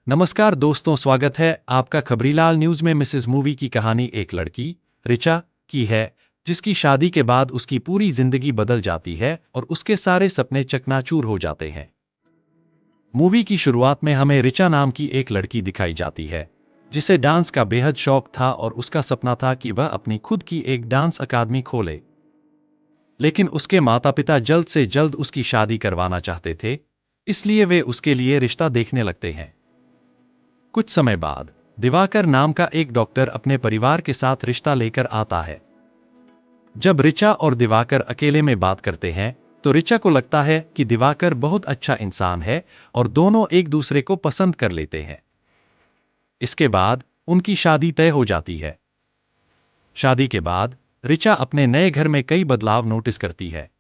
नमस्कार दोस्तों, स्वागत है आपका खबरीलाल न्यूज में। मिसेस मूवी की कहानी एक लड़की रिचा की है, जिसकी शादी के बाद उसकी पूरी जिंदगी बदल जाती है और उसके सारे सपने चकनाचूर हो जाते हैं। मूवी की शुरुआत में हमें रिचा नाम की एक लड़की दिखाई जाती है, जिसे डांस का बेहद शौक था और उसका सपना था कि वह अपनी खुद की एक डांस अकादमी खोले। लेकिन उसके माता पिता जल्द से जल्द उसकी शादी करवाना चाहते थे, इसलिए वे उसके लिए रिश्ता देखने लगते हैं। कुछ समय बाद दिवाकर नाम का एक डॉक्टर अपने परिवार के साथ रिश्ता लेकर आता है। जब रिचा और दिवाकर अकेले में बात करते हैं तो रिचा को लगता है कि दिवाकर बहुत अच्छा इंसान है और दोनों एक दूसरे को पसंद कर लेते हैं। इसके बाद उनकी शादी तय हो जाती है। शादी के बाद रिचा अपने नए घर में कई बदलाव नोटिस करती है।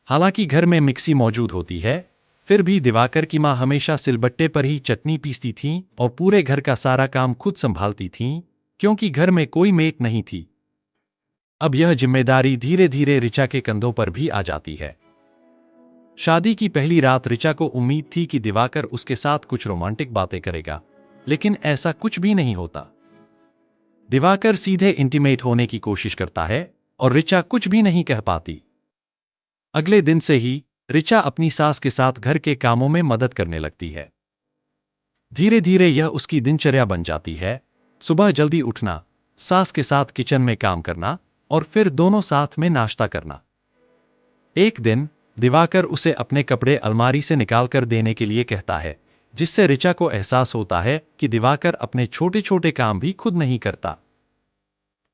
हालांकि घर में मिक्सी मौजूद होती है, फिर भी दिवाकर की मां हमेशा सिलबट्टे पर ही चटनी पीसती थीं और पूरे घर का सारा काम खुद संभालती थीं, क्योंकि घर में कोई मेट नहीं थी। अब यह जिम्मेदारी धीरे धीरे रिचा के कंधों पर भी आ जाती है। शादी की पहली रात रिचा को उम्मीद थी कि दिवाकर उसके साथ कुछ रोमांटिक बातें करेगा, लेकिन ऐसा कुछ भी नहीं होता। दिवाकर सीधे इंटीमेट होने की कोशिश करता है और रिचा कुछ भी नहीं कह पाती। अगले दिन से ही रिचा अपनी सास के साथ घर के कामों में मदद करने लगती है। धीरे धीरे यह उसकी दिनचर्या बन जाती है। सुबह जल्दी उठना, सास के साथ किचन में काम करना और फिर दोनों साथ में नाश्ता करना। एक दिन दिवाकर उसे अपने कपड़े अलमारी से निकालकर देने के लिए कहता है, जिससे रिचा को एहसास होता है कि दिवाकर अपने छोटे छोटे काम भी खुद नहीं करता।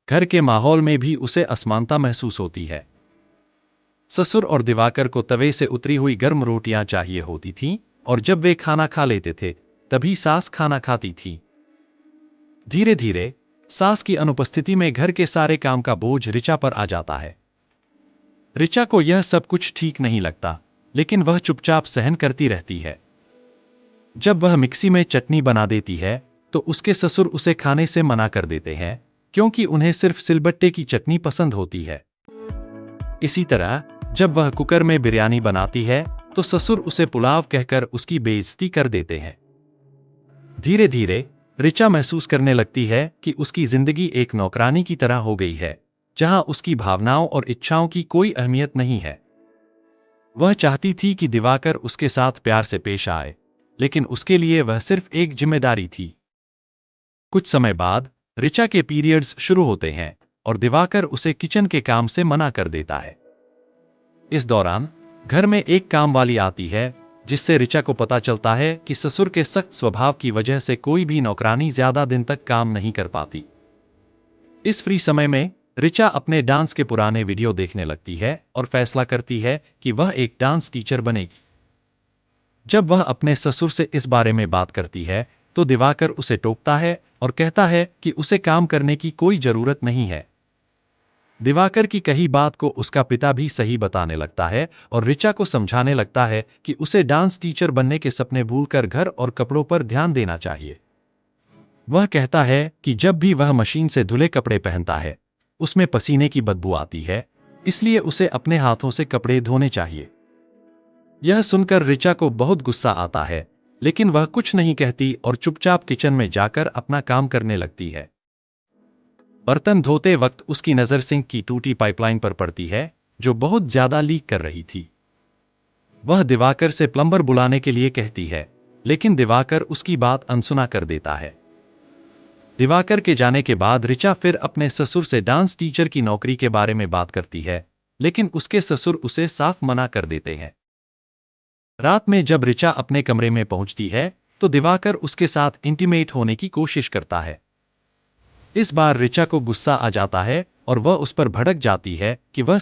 घर के माहौल में भी उसे असमानता महसूस होती है। ससुर और दिवाकर को तवे से उतरी हुई गर्म रोटियां चाहिए होती थीं, और जब वे खाना खा लेते थे तभी सास खाना खाती थी। धीरे धीरे सास की अनुपस्थिति में घर के सारे काम का बोझ रिचा पर आ जाता है। रिचा को यह सब कुछ ठीक नहीं लगता, लेकिन वह चुपचाप सहन करती रहती है। जब वह मिक्सी में चटनी बना देती है तो उसके ससुर उसे खाने से मना कर देते हैं, क्योंकि उन्हें सिर्फ सिलबट्टे की चटनी पसंद होती है। इसी तरह जब वह कुकर में बिरयानी बनाती है तो ससुर उसे पुलाव कहकर उसकी बेइज्जती कर देते हैं। धीरे धीरे रिचा महसूस करने लगती है कि उसकी जिंदगी एक नौकरानी की तरह हो गई है, जहां उसकी भावनाओं और इच्छाओं की कोई अहमियत नहीं है। वह चाहती थी कि दिवाकर उसके साथ प्यार से पेश आए, लेकिन उसके लिए वह सिर्फ एक जिम्मेदारी थी। कुछ समय बाद रिचा के पीरियड्स शुरू होते हैं और दिवाकर उसे किचन के काम से मना कर देता है। इस दौरान घर में एक काम वाली आती है, जिससे रिचा को पता चलता है कि ससुर के सख्त स्वभाव की वजह से कोई भी नौकरानी ज्यादा दिन तक काम नहीं कर पाती। इस फ्री समय में रिचा अपने डांस के पुराने वीडियो देखने लगती है और फैसला करती है कि वह एक डांस टीचर बनेगी। जब वह अपने ससुर से इस बारे में बात करती है तो दिवाकर उसे टोकता है और कहता है कि उसे काम करने की कोई जरूरत नहीं है। दिवाकर की कही बात को उसका पिता भी सही बताने लगता है और रिचा को समझाने लगता है कि उसे डांस टीचर बनने के सपने भूलकर घर और कपड़ों पर ध्यान देना चाहिए। वह कहता है कि जब भी वह मशीन से धुले कपड़े पहनता है उसमें पसीने की बदबू आती है, इसलिए उसे अपने हाथों से कपड़े धोने चाहिए। यह सुनकर रिचा को बहुत गुस्सा आता है, लेकिन वह कुछ नहीं कहती और चुपचाप किचन में जाकर अपना काम करने लगती है। बर्तन धोते वक्त उसकी नजर सिंक की टूटी पाइपलाइन पर पड़ती है, जो बहुत ज्यादा लीक कर रही थी। वह दिवाकर से प्लम्बर बुलाने के लिए कहती है, लेकिन दिवाकर उसकी बात अनसुना कर देता है। दिवाकर के जाने के बाद रिचा फिर अपने ससुर से डांस टीचर की नौकरी के बारे में बात करती है, लेकिन उसके ससुर उसे साफ मना कर देते हैं। रात में जब रिचा अपने कमरे में पहुंचती है तो दिवाकर उसके साथ इंटीमेट होने की कोशिश करता है। इस बार रिचा को गुस्सा आ जाता है और वह उस पर भड़क जाती है कि वह